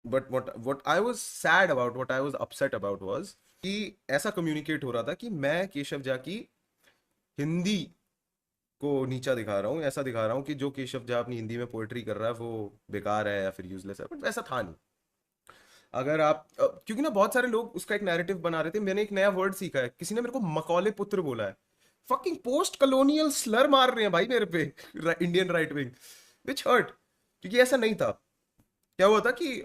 But what I was sad about, what I was upset about was कि ऐसा communicate हो रहा था कि मैं केशव झा की हिंदी को नीचा दिखा रहा हूँ, ऐसा दिखा रहा हूँ कि जो केशव झा अपनी हिंदी में पोएट्री कर रहा है वो बेकार है या फिर यूजलेस है, बट वैसा था नहीं। अगर आप क्योंकि ना बहुत सारे लोग उसका एक नैरेटिव बना रहे थे। मैंने एक नया वर्ड सीखा है, किसी ने मेरे को मकौले पुत्र बोला है। फकिंग पोस्ट कॉलोनियल स्लर मार रहे हैं भाई मेरे पे इंडियन राइट विंग, विच हर्ट, क्योंकि ऐसा नहीं था। क्या हुआ था कि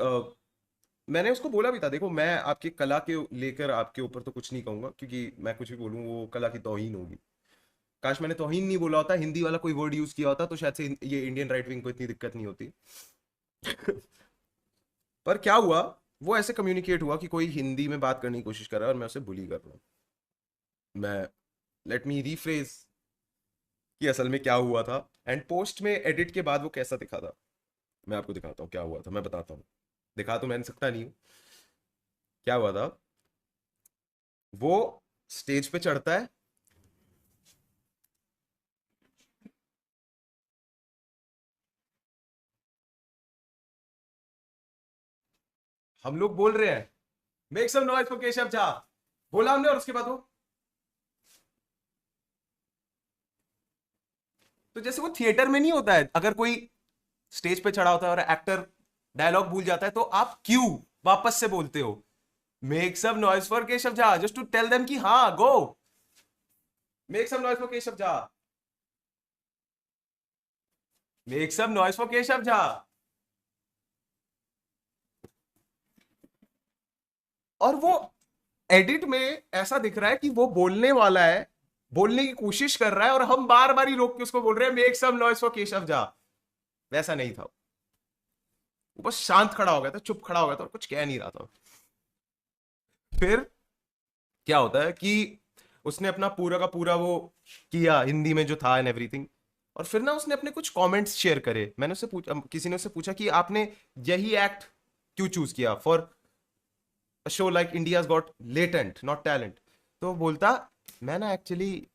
मैंने उसको बोला भी था, देखो मैं आपकी कला के लेकर आपके ऊपर तो कुछ नहीं कहूंगा, क्योंकि मैं कुछ भी बोलूँ वो कला की तौहीन होगी। काश मैंने तौहीन नहीं बोला होता, हिंदी वाला कोई वर्ड यूज किया होता तो शायद से ये इंडियन राइट विंग को इतनी दिक्कत नहीं होती। पर क्या हुआ, वो ऐसे कम्युनिकेट हुआ कि कोई हिंदी में बात करने की कोशिश कर रहा है और मैं उसे बुली कर रहा हूँ। मैं, लेट मी रीफ्रेज कि असल में क्या हुआ था, एंड पोस्ट में एडिट के बाद वो कैसा दिखा था। मैं आपको दिखाता हूँ क्या हुआ था, मैं बताता हूँ। दिखा तो मैंने सकता नहीं हूँ। क्या हुआ था, वो स्टेज पे चढ़ता है, हम लोग बोल रहे हैं make some noise for Keshav Jha, बोला हमने, और उसके बाद वो, तो जैसे वो थिएटर में नहीं होता है, अगर कोई स्टेज पे चढ़ा होता है और एक्टर डायलॉग भूल जाता है तो आप क्यों वापस से बोलते हो make some noise for Keshav Jha, just to tell them कि हाँ go make some noise for Keshav Jha, make some noise for Keshav Jha. और वो एडिट में ऐसा दिख रहा है कि वो बोलने वाला है, बोलने की कोशिश कर रहा है, और हम बार बार ही रोक के उसको बोल रहे हैं make some noise for Keshav Jha. वैसा नहीं था, वो बस शांत खड़ा हो गया था, चुप खड़ा हो गया था और कुछ कह नहीं रहा था। फिर क्या होता है कि उसने अपना पूरा का पूरा वो किया हिंदी में जो था एंड एवरीथिंग, और फिर ना उसने अपने कुछ कमेंट्स शेयर करे। मैंने उससे पूछा, किसी ने उससे पूछा कि आपने यही एक्ट क्यों चूज किया for a show like India's got latent not talent. तो बोलता, मैं ना एक्चुअली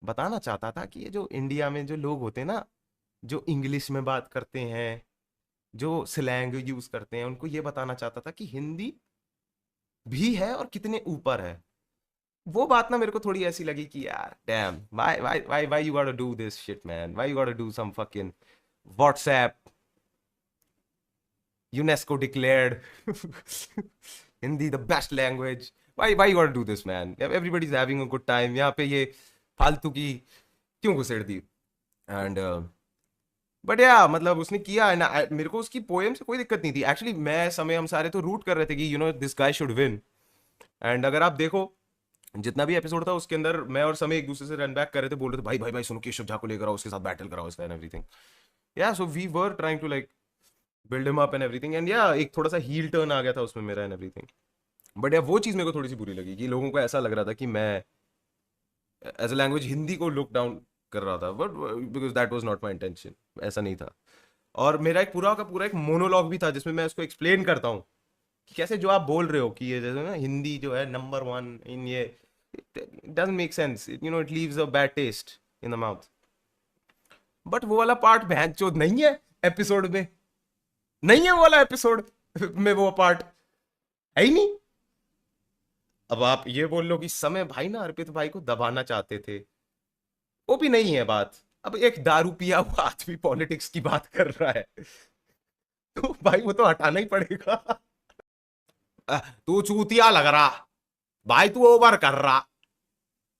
बताना चाहता था कि ये जो इंडिया में जो लोग होते हैं ना, जो इंग्लिश में बात करते हैं, जो स्लैंग यूज करते हैं, उनको ये बताना चाहता था कि हिंदी भी है और कितने ऊपर है। वो बात ना मेरे को थोड़ी ऐसी लगी कि यार damn, why you got to do this shit man, why you got to do some fucking WhatsApp UNESCO declared Hindi the best language, why you got to do this man, everybody is having a good time, यहाँ पे ये फालतू की क्यों घुसेड़ दी। And but या मतलब उसने किया, एंड मेरे को उसकी पोएम से कोई दिक्कत नहीं थी एक्चुअली। मैं समय हम सारे तो रूट कर रहे थे कि you know this guy should win. And अगर आप देखो जितना भी एपिसोड था उसके अंदर मैं और समय एक दूसरे से रन बैक कर रहे थे, बोल रहे थे भाई भाई भाई सुनो केशव झा को लेकर आओ, उसके साथ बैटल कराओ इसका and everything. Yeah so we were trying to like build him up and everything, and yeah एक थोड़ा सा हील टर्न आ गया था उसमें मेरा एंड एवरीथिंग। बट या वो चीज मेरे को थोड़ी सी बुरी लगी कि लोगों को ऐसा लग रहा था कि मैं एज अ लैंग्वेज हिंदी को लुक डाउन कर रहा था, but because that was not my intention, ऐसा नहीं था। और मेरा एक पूरा का पूरा एक मोनोलॉग भी था जिसमें मैं उसको एक्सप्लेन करता हूँ कि कैसे जो आप बोल रहे हो कि ये जैसे ना हिंदी जो है नंबर वन इन ये, doesn't make sense, you know it leaves a bad taste in the mouth. But वो वाला पार्ट भैंस चोद नहीं है एपिसोड में, नहीं है वो वाला एपिसोड में वो पार्ट है ही नहीं। अब आप ये बोल लो कि समय भाई ना अर्पित भाई को दबाना चाहते थे, वो भी नहीं है बात। अब एक दारू पिया हुआ आदमी पॉलिटिक्स की बात कर रहा है तो भाई वो तो हटाना ही पड़ेगा। तू चूतिया लग रहा, भाई तू ओवर कर रहा।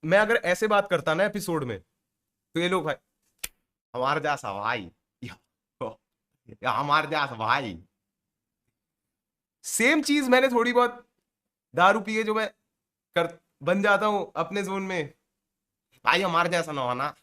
मैं अगर ऐसे बात करता ना एपिसोड में तो ये लोग भाई हमारे जैसा भाई, या हमारे जैसा भाई, सेम चीज मैंने थोड़ी बहुत दारू पिए जो मैं कर बन जाता हूं अपने जोन में, भाई हमारे जैसा ना होना,